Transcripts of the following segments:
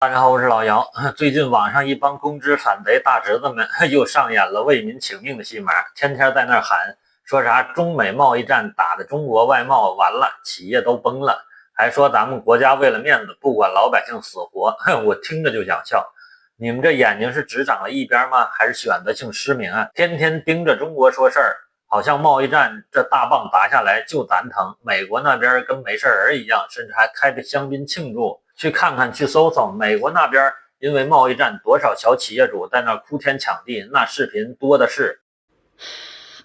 大家好，我是老姚。最近网上一帮公知反贼大侄子们又上演了为民请命的戏码，天天在那喊说啥中美贸易战打的中国外贸完了，企业都崩了，还说咱们国家为了面子不管老百姓死活。我听着就想笑。你们这眼睛是只长了一边吗？还是选择性失明啊？天天盯着中国说事儿，好像贸易战这大棒打下来就咱疼，美国那边跟没事人一样，甚至还开着香槟庆祝。去看看，去搜搜，美国那边因为贸易战多少小企业主在那哭天抢地，那视频多的是。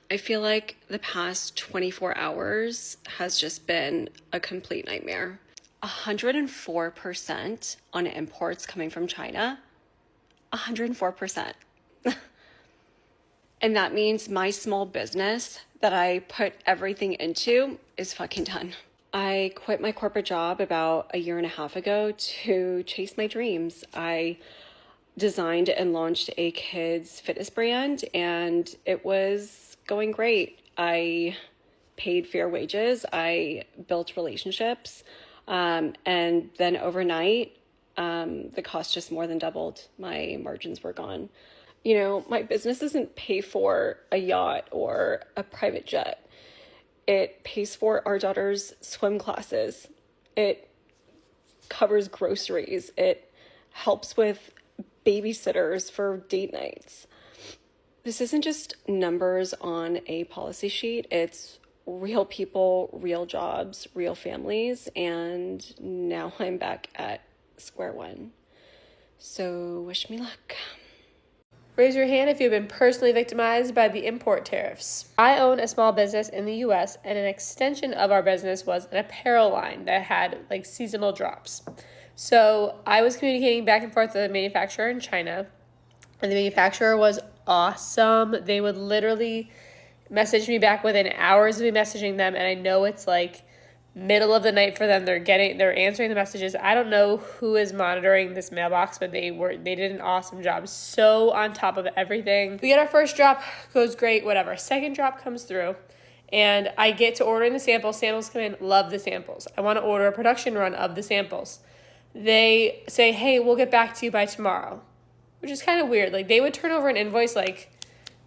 I feel like the past 24 hours has just been a complete nightmare. 104% on imports coming from China. 104%. And that means my small business that I put everything into is fucking done. I quit my corporate job about a year and a half ago to chase my dreams. I designed and launched a kids fitness brand and it was going great. I paid fair wages. I built relationships. And then overnight, the cost just more than doubled. My margins were gone. You know, my business doesn't pay for a yacht or a private jet. It pays for our daughter's swim classes. It covers groceries. It helps with babysitters for date nights. This isn't just numbers on a policy sheet. It's real people, real jobs, real families. And now I'm back at square one. So wish me luck. Raise your hand if you've been personally victimized by the import tariffs. I own a small business in the US, and an extension of our business was an apparel line that had like seasonal drops. So I was communicating back and forth with the manufacturer in China, and the manufacturer was awesome. They would literally message me back within hours of me messaging them, and I know it's like middle of the night for them. They're answering the messages. I don't know who is monitoring this mailbox, but they did an awesome job. So on top of everything. We get our first drop, goes great, whatever. Second drop comes through, and I get to ordering the samples. Samples come in, love the samples. I want to order a production run of the samples. They say, hey, we'll get back to you by tomorrow, which is kind of weird. Like, they would turn over an invoice like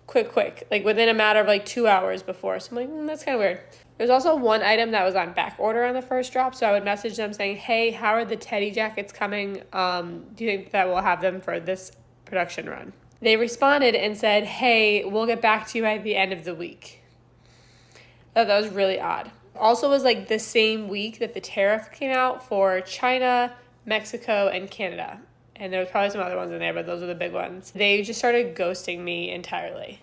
quick, like within a matter of like 2 hours before. So I'm like, that's kind of weird. There's also one item that was on back order on the first drop, so I would message them saying, hey, how are the teddy jackets coming? Do you think that we'll have them for this production run? They responded and said, hey, we'll get back to you by the end of the week. I thought that was really odd. Also was like the same week that the tariff came out for China, Mexico, and Canada. And there was probably some other ones in there, but those are the big ones. They just started ghosting me entirely.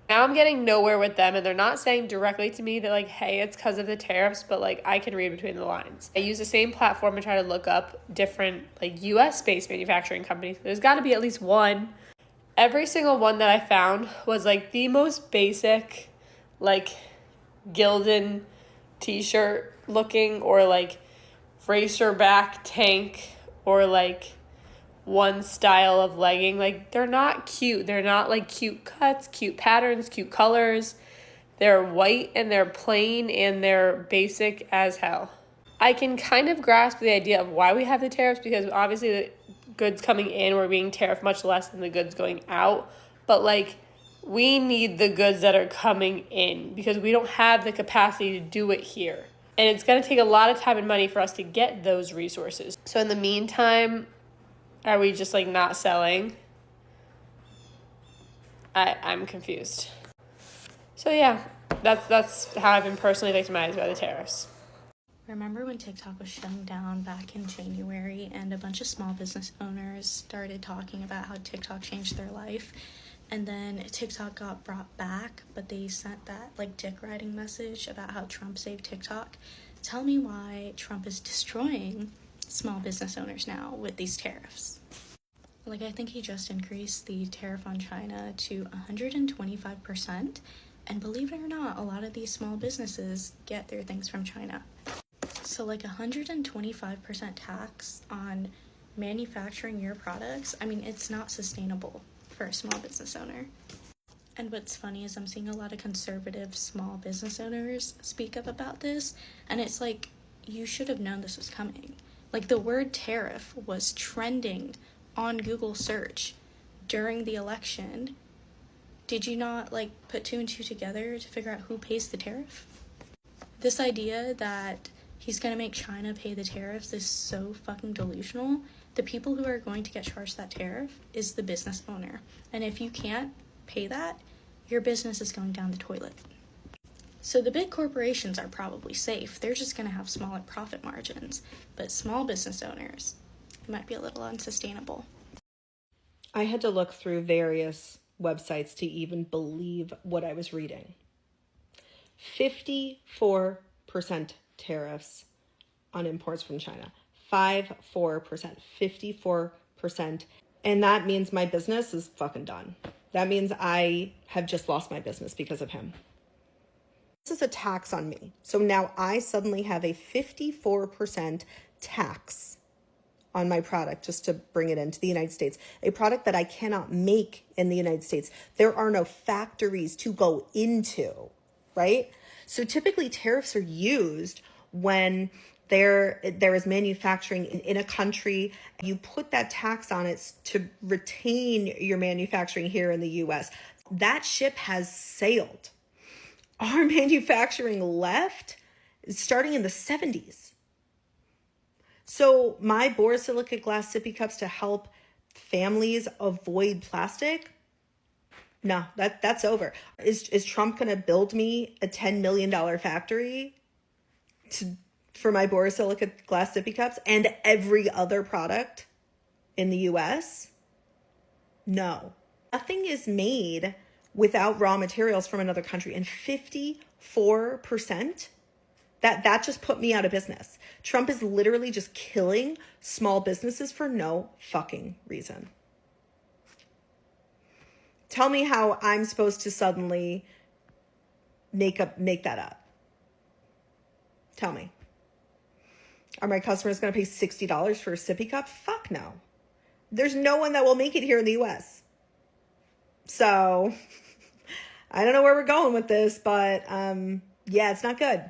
Now I'm getting nowhere with them, and they're not saying directly to me that like, hey, it's because of the tariffs, but like I can read between the lines. I use the same platform to try to look up different like US-based manufacturing companies. There's got to be at least one. Every single one that I found was like the most basic, like Gildan t-shirt looking, or like racerback tank, or like one style of legging. Like, they're not cute. They're not like cute cuts, cute patterns, cute colors. They're white and they're plain and they're basic as hell. I can kind of grasp the idea of why we have the tariffs, because obviously the goods coming in were being tariffed much less than the goods going out. But like, we need the goods that are coming in because we don't have the capacity to do it here. And it's going to take a lot of time and money for us to get those resources. So in the meantime, are we just like not selling? I'm confused. So yeah, that's how I've been personally victimized by the tariffs. Remember when TikTok was shutting down back in January and a bunch of small business owners started talking about how TikTok changed their life? And then TikTok got brought back, but they sent that like dick riding message about how Trump saved TikTok. Tell me why Trump is destroying small business owners now with these tariffs. Like, I think he just increased the tariff on China to 125%, and believe it or not, a lot of these small businesses get their things from China. So like 125% tax on manufacturing your products, I mean, it's not sustainable for a small business owner. And what's funny is I'm seeing a lot of conservative small business owners speak up about this, and it's like, you should have known this was coming. Like, the word tariff was trending on Google search during the election. Did you not, like, put two and two together to figure out who pays the tariff? This idea that he's gonna make China pay the tariffs is so fucking delusional. The people who are going to get charged that tariff is the business owner. And if you can't pay that, your business is going down the toilet. So the big corporations are probably safe. They're just gonna have smaller profit margins. But small business owners, it might be a little unsustainable. I had to look through various websites to even believe what I was reading. 54% tariffs on imports from China. 54%. 54%. And that means my business is fucking done. That means I have just lost my business because of him. This is a tax on me. So now I suddenly have a 54% tax on my product just to bring it into the United States, a product that I cannot make in the United States. There are no factories to go into, right? So typically tariffs are used when there is manufacturing in a country. You put that tax on it to retain your manufacturing here in the US. That ship has sailed. Our manufacturing left starting in the 70s. So my borosilicate glass sippy cups to help families avoid plastic? No, that's over. Is Trump going to build me a $10 million factory for my borosilicate glass sippy cups and every other product in the US? No. Nothing is made without raw materials from another country. And 54%? That just put me out of business. Trump is literally just killing small businesses for no fucking reason. Tell me how I'm supposed to suddenly make that up. Tell me. Are my customers going to pay $60 for a sippy cup? Fuck no. There's no one that will make it here in the US. So I don't know where we're going with this, but yeah, it's not good.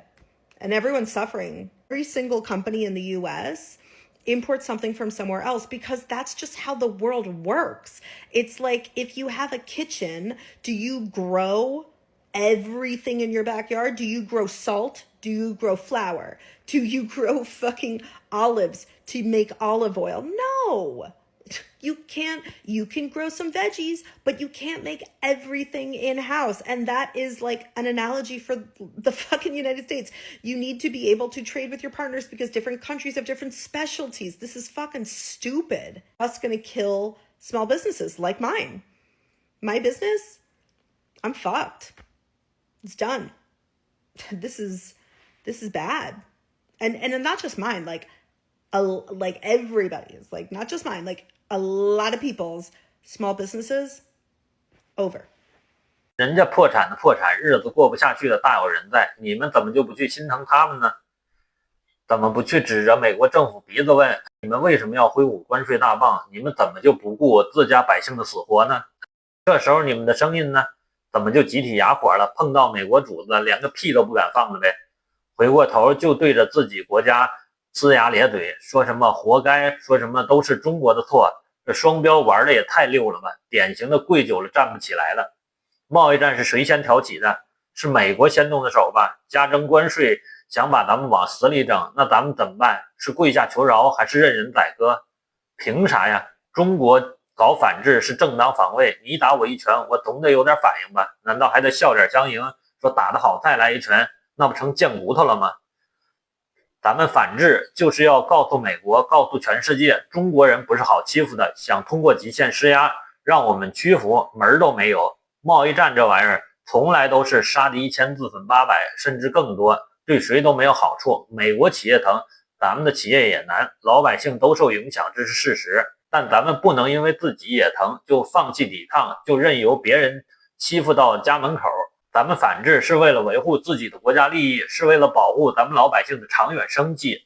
And everyone's suffering. Every single company in the US imports something from somewhere else because that's just how the world works. It's like, if you have a kitchen, do you grow everything in your backyard? Do you grow salt? Do you grow flour? Do you grow fucking olives to make olive oil? No. You can't. You can grow some veggies, but you can't make everything in-house. And that is like an analogy for the fucking United States. You need to be able to trade with your partners because different countries have different specialties. This is fucking stupid. Us gonna kill small businesses like mine. My business, I'm fucked. It's done. This is bad. And not just mine, like everybody's, like not just mine, like a lot of people's small businesses over. 人家破产的破产，日子过不下去的大有人在，你们怎么就不去心疼他们呢？怎么不去指着美国政府鼻子问，你们为什么要挥舞关税大棒？你们怎么就不顾自家百姓的死活呢？这时候你们的声音呢，怎么就集体哑火了？碰到美国主子连个屁都不敢放了呗？回过头就对着自己国家呲牙咧嘴，说什么活该，说什么都是中国的错。这双标玩的也太溜了吧，典型的跪久了站不起来了。贸易战是谁先挑起的？是美国先动的手吧？加征关税想把咱们往死里整，那咱们怎么办？是跪下求饶还是任人宰割？凭啥呀？中国搞反制是正当防卫，你打我一拳，我总得有点反应吧？难道还得笑脸相迎，说打得好再来一拳，那不成贱骨头了吗？咱们反制就是要告诉美国，告诉全世界，中国人不是好欺负的，想通过极限施压让我们屈服，门都没有。贸易战这玩意儿从来都是杀敌1000自损800，甚至更多，对谁都没有好处。美国企业疼，咱们的企业也难，老百姓都受影响，这是事实。但咱们不能因为自己也疼就放弃抵抗，就任由别人欺负到家门口。咱们反制是为了维护自己的国家利益，是为了保护咱们老百姓的长远生计，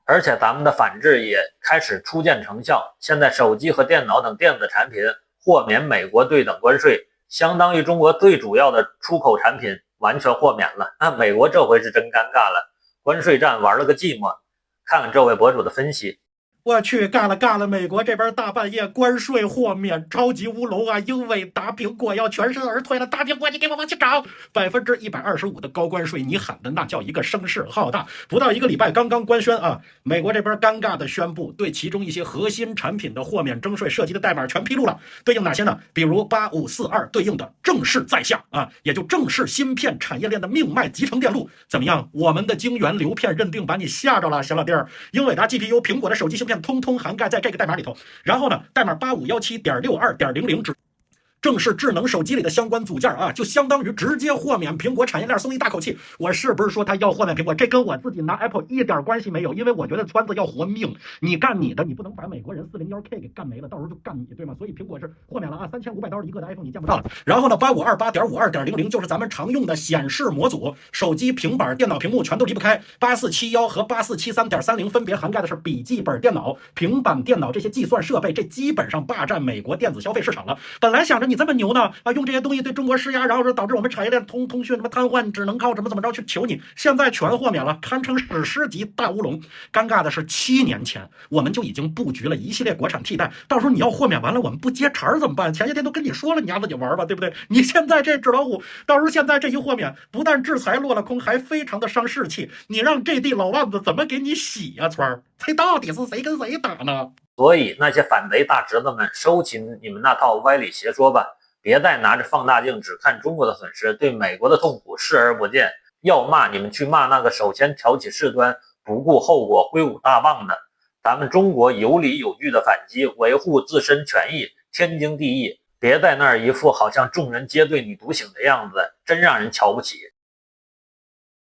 而且咱们的反制也开始初见成效。现在手机和电脑等电子产品豁免美国对等关税，相当于中国最主要的出口产品完全豁免了。那美国这回是真尴尬了，关税战玩了个寂寞。看看这位博主的分析。我去，干了！美国这边大半夜关税豁免，超级乌龙啊！英伟达、苹果要全身而退了，大苹果你给我往起涨！125%的高关税，你喊的那叫一个声势浩大。不到1个礼拜，刚刚官宣啊，美国这边尴尬的宣布，对其中一些核心产品的豁免征税涉及的代码全披露了，对应哪些呢？比如8542对应的正式在下啊，也就正式芯片产业链的命脉集成电路，怎么样？我们的晶圆流片认定把你吓着了，小老弟儿。英伟达 GPU、苹果的手机芯片通通涵盖在这个代码里头。然后呢，代码8517.62.00正是智能手机里的相关组件啊，就相当于直接豁免苹果产业链，松一大口气。我是不是说他要豁免苹果？这跟我自己拿 Apple 一点关系没有，因为我觉得川子要活命，你干你的，你不能把美国人401K 给干没了，到时候就干你，对吗？所以苹果是豁免了啊，$3500一个的 iPhone 你见不到了。然后呢，8528.52.00就是咱们常用的显示模组，手机、平板、电脑屏幕全都离不开。8471和8473.30分别涵盖的是笔记本电脑、平板电脑这些计算设备，这基本上霸占美国电子消费市场了。本来想着你这么牛呢啊，用这些东西对中国施压，然后导致我们产业链通讯什么瘫痪，只能靠怎么着去求你。现在全豁免了，堪称史诗级大乌龙。尴尬的是7年前我们就已经布局了一系列国产替代，到时候你要豁免完了，我们不接茬怎么办？前些天都跟你说了，你丫自己玩吧，对不对？你现在这纸老虎，到时候现在这一豁免，不但制裁落了空，还非常的伤士气。你让这地老万子怎么给你洗呀，川儿？这到底是谁跟谁打呢？所以那些反贼大侄子们，收起你们那套歪理邪说吧，别再拿着放大镜只看中国的损失，对美国的痛苦视而不见。要骂你们去骂那个首先挑起事端、不顾后果挥舞大棒的。咱们中国有理有据的反击，维护自身权益，天经地义。别在那儿一副好像众人皆对你独醒的样子，真让人瞧不起。